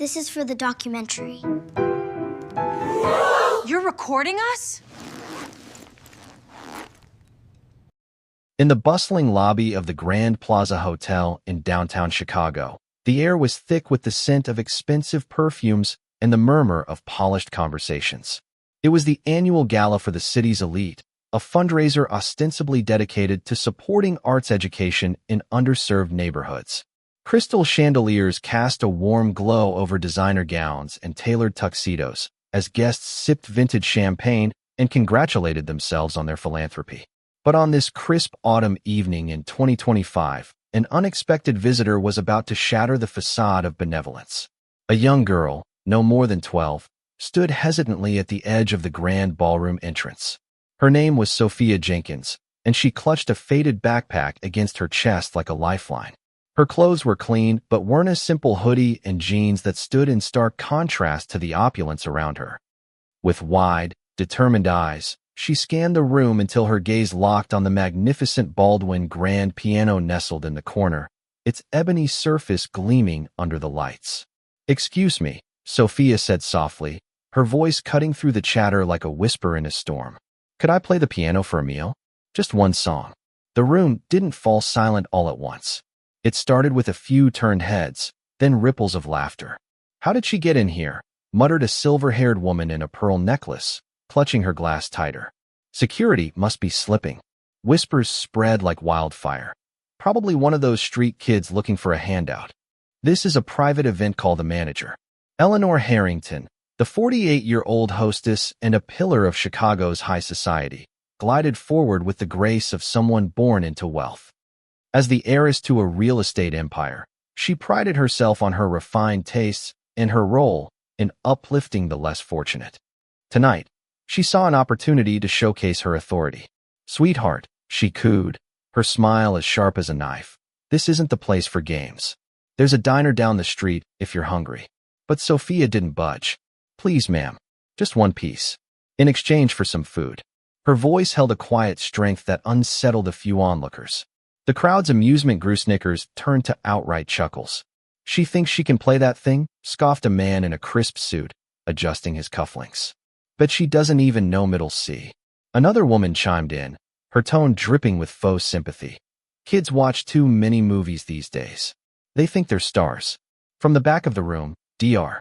This is for the documentary. You're recording us? In the bustling lobby of the Grand Plaza Hotel in downtown Chicago, the air was thick with the scent of expensive perfumes and the murmur of polished conversations. It was the annual gala for the city's elite, a fundraiser ostensibly dedicated to supporting arts education in underserved neighborhoods. Crystal chandeliers cast a warm glow over designer gowns and tailored tuxedos as guests sipped vintage champagne and congratulated themselves on their philanthropy. But on this crisp autumn evening in 2025, an unexpected visitor was about to shatter the facade of benevolence. A young girl, no more than 12, stood hesitantly at the edge of the grand ballroom entrance. Her name was Sophia Jenkins, and she clutched a faded backpack against her chest like a lifeline. Her clothes were clean, but weren't a simple hoodie and jeans that stood in stark contrast to the opulence around her. With wide, determined eyes, she scanned the room until her gaze locked on the magnificent Baldwin grand piano nestled in the corner, its ebony surface gleaming under the lights. "Excuse me," Sophia said softly, her voice cutting through the chatter like a whisper in a storm. "Could I play the piano for a meal? Just one song." The room didn't fall silent all at once. It started with a few turned heads, then ripples of laughter. "How did she get in here?" muttered a silver-haired woman in a pearl necklace, clutching her glass tighter. "Security must be slipping." Whispers spread like wildfire. "Probably one of those street kids looking for a handout." "This is a private event," called the manager. Eleanor Harrington, the 48-year-old hostess and a pillar of Chicago's high society, glided forward with the grace of someone born into wealth. As the heiress to a real estate empire, she prided herself on her refined tastes and her role in uplifting the less fortunate. Tonight, she saw an opportunity to showcase her authority. "Sweetheart," she cooed, her smile as sharp as a knife, "this isn't the place for games. There's a diner down the street if you're hungry." But Sophia didn't budge. "Please, ma'am, just one piece. In exchange for some food." Her voice held a quiet strength that unsettled a few onlookers. The crowd's amusement grew. Snickers turned to outright chuckles. "She thinks she can play that thing?" scoffed a man in a crisp suit, adjusting his cufflinks. "Bet she doesn't even know middle C." Another woman chimed in, her tone dripping with faux sympathy. "Kids watch too many movies these days. They think they're stars." From the back of the room, Dr.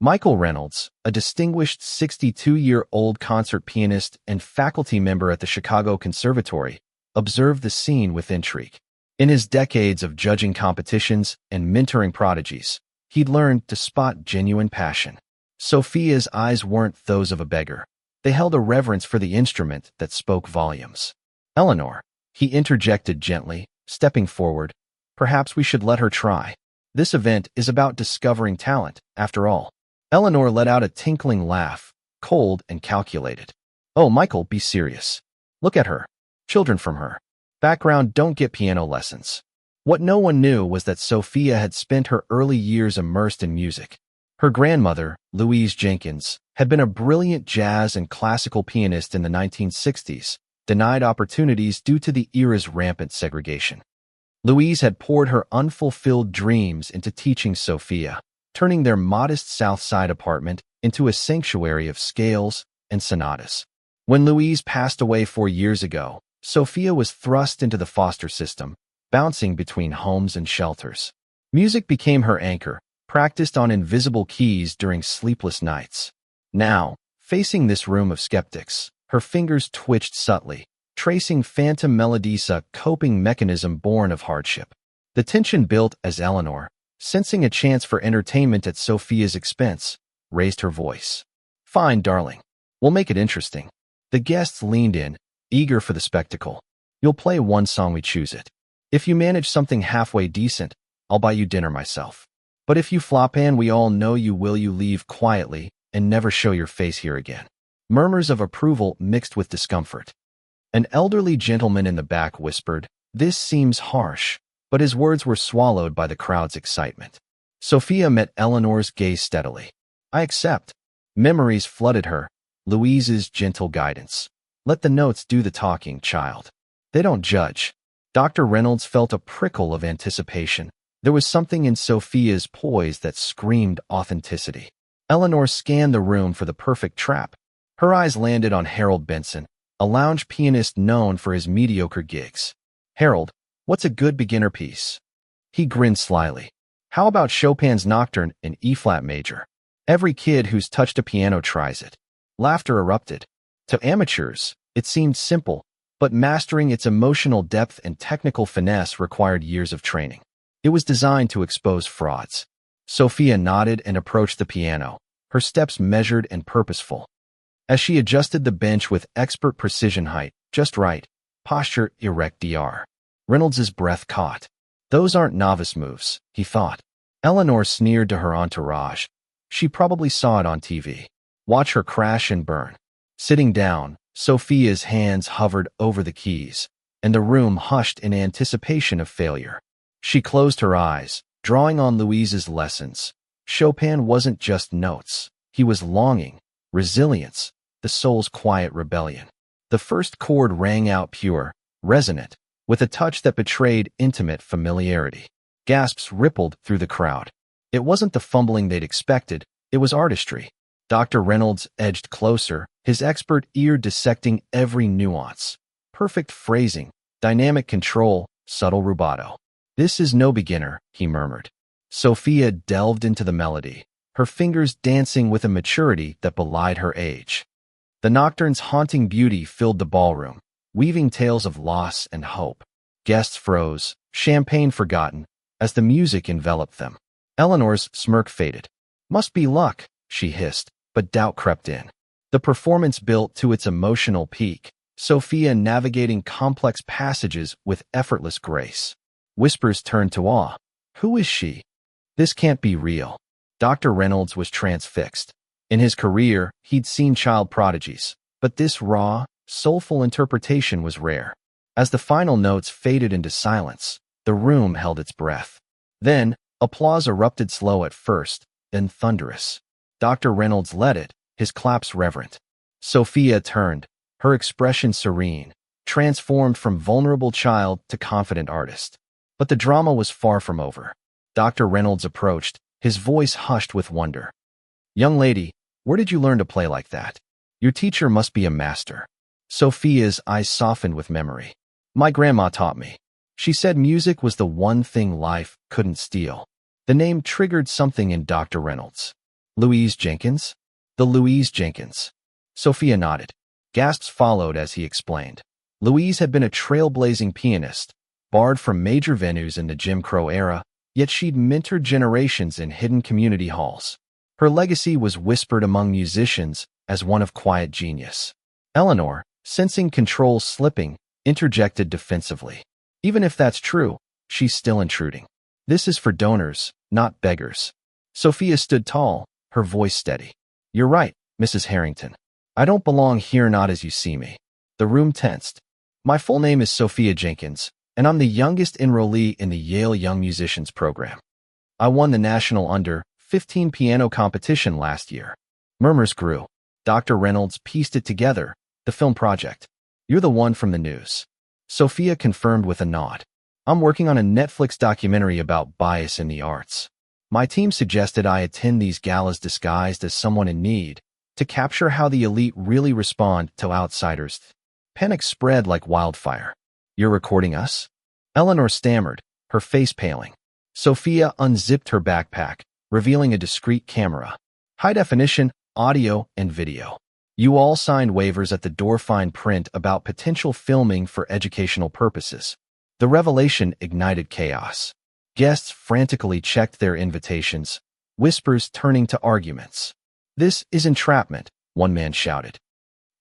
Michael Reynolds, a distinguished 62-year-old concert pianist and faculty member at the Chicago Conservatory, observed the scene with intrigue. In his decades of judging competitions and mentoring prodigies, he'd learned to spot genuine passion. Sophia's eyes weren't those of a beggar. They held a reverence for the instrument that spoke volumes. "Eleanor," he interjected gently, stepping forward, "perhaps we should let her try. This event is about discovering talent, after all." Eleanor let out a tinkling laugh, cold and calculated. "Oh, Michael, be serious. Look at her. Children from her background don't get piano lessons." What no one knew was that Sophia had spent her early years immersed in music. Her grandmother, Louise Jenkins, had been a brilliant jazz and classical pianist in the 1960s, denied opportunities due to the era's rampant segregation. Louise had poured her unfulfilled dreams into teaching Sophia, turning their modest South Side apartment into a sanctuary of scales and sonatas. When Louise passed away 4 years ago, Sophia was thrust into the foster system, bouncing between homes and shelters. Music became her anchor, practiced on invisible keys during sleepless nights. Now, facing this room of skeptics, her fingers twitched subtly, tracing phantom melodies, a coping mechanism born of hardship. The tension built as Eleanor, sensing a chance for entertainment at Sophia's expense, raised her voice. "Fine, darling. We'll make it interesting." The guests leaned in, eager for the spectacle. "You'll play one song, we choose it. If you manage something halfway decent, I'll buy you dinner myself. But if you flop, and we all know you will, you leave quietly and never show your face here again." Murmurs of approval mixed with discomfort. An elderly gentleman in the back whispered, "This seems harsh," but his words were swallowed by the crowd's excitement. Sophia met Eleanor's gaze steadily. "I accept." Memories flooded her, Louise's gentle guidance. "Let the notes do the talking, child. They don't judge." Dr. Reynolds felt a prickle of anticipation, There was something in Sophia's poise that screamed authenticity. Eleanor scanned the room for the perfect trap. Her eyes landed on Harold Benson, a lounge pianist known for his mediocre gigs. "Harold, what's a good beginner piece?" He grinned slyly. "How about Chopin's Nocturne in E-flat major? Every kid who's touched a piano tries it." Laughter erupted. To amateurs, it seemed simple, but mastering its emotional depth and technical finesse required years of training. It was designed to expose frauds. Sophia nodded and approached the piano, her steps measured and purposeful. As she adjusted the bench with expert precision, height just right, posture erect. Dr. Reynolds's breath caught. "Those aren't novice moves," he thought. Eleanor sneered to her entourage. "She probably saw it on TV. Watch her crash and burn." Sitting down, Sophia's hands hovered over the keys, and the room hushed in anticipation of failure. She closed her eyes, drawing on Louise's lessons. Chopin wasn't just notes. He was longing, resilience, the soul's quiet rebellion. The first chord rang out pure, resonant, with a touch that betrayed intimate familiarity. Gasps rippled through the crowd. It wasn't the fumbling they'd expected, it was artistry. Dr. Reynolds edged closer, his expert ear dissecting every nuance. Perfect phrasing, dynamic control, subtle rubato. "This is no beginner," he murmured. Sophia delved into the melody, her fingers dancing with a maturity that belied her age. The nocturne's haunting beauty filled the ballroom, weaving tales of loss and hope. Guests froze, champagne forgotten, as the music enveloped them. Eleanor's smirk faded. "Must be luck," she hissed, but doubt crept in. The performance built to its emotional peak, Sophia navigating complex passages with effortless grace. Whispers turned to awe. "Who is she? This can't be real." Dr. Reynolds was transfixed. In his career, he'd seen child prodigies, but this raw, soulful interpretation was rare. As the final notes faded into silence, the room held its breath. Then, applause erupted, slow at first, then thunderous. Dr. Reynolds led it, his claps reverent. Sophia turned, her expression serene, transformed from vulnerable child to confident artist. But the drama was far from over. Dr. Reynolds approached, his voice hushed with wonder. "Young lady, where did you learn to play like that? Your teacher must be a master." Sophia's eyes softened with memory. "My grandma taught me. She said music was the one thing life couldn't steal." The name triggered something in Dr. Reynolds. "Louise Jenkins?" "The Louise Jenkins." Sophia nodded. Gasps followed as he explained. Louise had been a trailblazing pianist, barred from major venues in the Jim Crow era, yet she'd mentored generations in hidden community halls. Her legacy was whispered among musicians as one of quiet genius. Eleanor, sensing control slipping, interjected defensively. "Even if that's true, she's still intruding. This is for donors, not beggars." Sophia stood tall, her voice steady. "You're right, Mrs. Harrington. I don't belong here, not as you see me." The room tensed. "My full name is Sophia Jenkins, and I'm the youngest enrollee in the Yale Young Musicians program. I won the National Under-15 piano competition last year." Murmurs grew. Dr. Reynolds pieced it together, the film project. "You're the one from the news." Sophia confirmed with a nod. "I'm working on a Netflix documentary about bias in the arts. My team suggested I attend these galas disguised as someone in need, to capture how the elite really respond to outsiders." Panic spread like wildfire. "You're recording us?" Eleanor stammered, her face paling. Sophia unzipped her backpack, revealing a discreet camera. "High definition, audio, and video. You all signed waivers at the door, fine print about potential filming for educational purposes." The revelation ignited chaos. Guests frantically checked their invitations, whispers turning to arguments. "This is entrapment," one man shouted.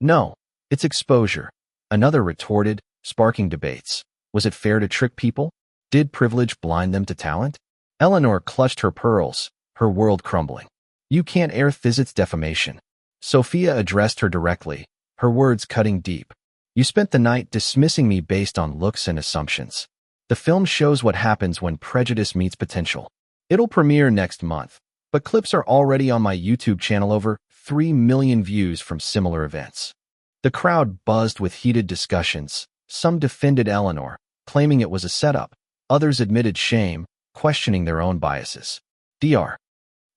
"No, it's exposure," another retorted, sparking debates. Was it fair to trick people? Did privilege blind them to talent? Eleanor clutched her pearls, her world crumbling. "You can't air this, it's defamation." Sophia addressed her directly, her words cutting deep. "You spent the night dismissing me based on looks and assumptions. The film shows what happens when prejudice meets potential. It'll premiere next month, but clips are already on my YouTube channel, over 3 million views from similar events." The crowd buzzed with heated discussions. Some defended Eleanor, claiming it was a setup. Others admitted shame, questioning their own biases. Dr.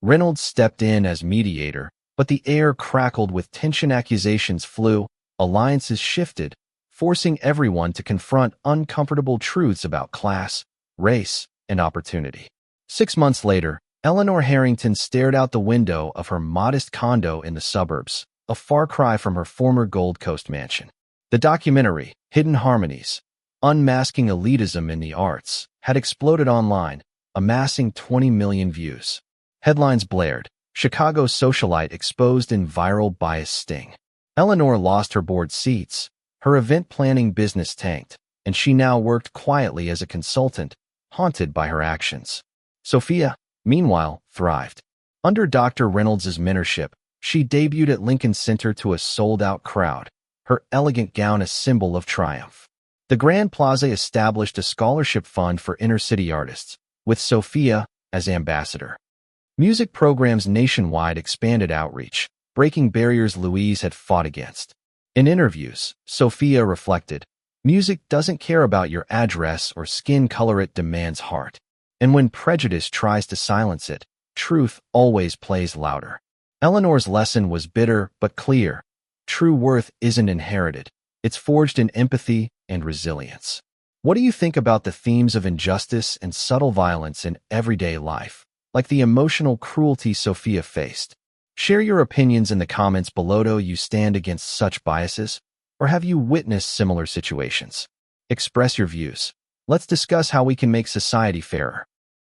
Reynolds stepped in as mediator, but the air crackled with tension. Accusations flew, alliances shifted, forcing everyone to confront uncomfortable truths about class, race, and opportunity. 6 months later, Eleanor Harrington stared out the window of her modest condo in the suburbs, a far cry from her former Gold Coast mansion. The documentary, Hidden Harmonies, Unmasking Elitism in the Arts, had exploded online, amassing 20 million views. Headlines blared, Chicago socialite exposed in viral bias sting. Eleanor lost her board seats, her event planning business tanked, and she now worked quietly as a consultant, haunted by her actions. Sophia, meanwhile, thrived. Under Dr. Reynolds' mentorship, she debuted at Lincoln Center to a sold-out crowd, her elegant gown a symbol of triumph. The Grand Plaza established a scholarship fund for inner-city artists, with Sophia as ambassador. Music programs nationwide expanded outreach, breaking barriers Louise had fought against. In interviews, Sophia reflected, "Music doesn't care about your address or skin color, it demands heart. And when prejudice tries to silence it, truth always plays louder." Eleanor's lesson was bitter but clear. True worth isn't inherited. It's forged in empathy and resilience. What do you think about the themes of injustice and subtle violence in everyday life, like the emotional cruelty Sophia faced? Share your opinions in the comments below. Do you stand against such biases, or have you witnessed similar situations? Express your views. Let's discuss how we can make society fairer.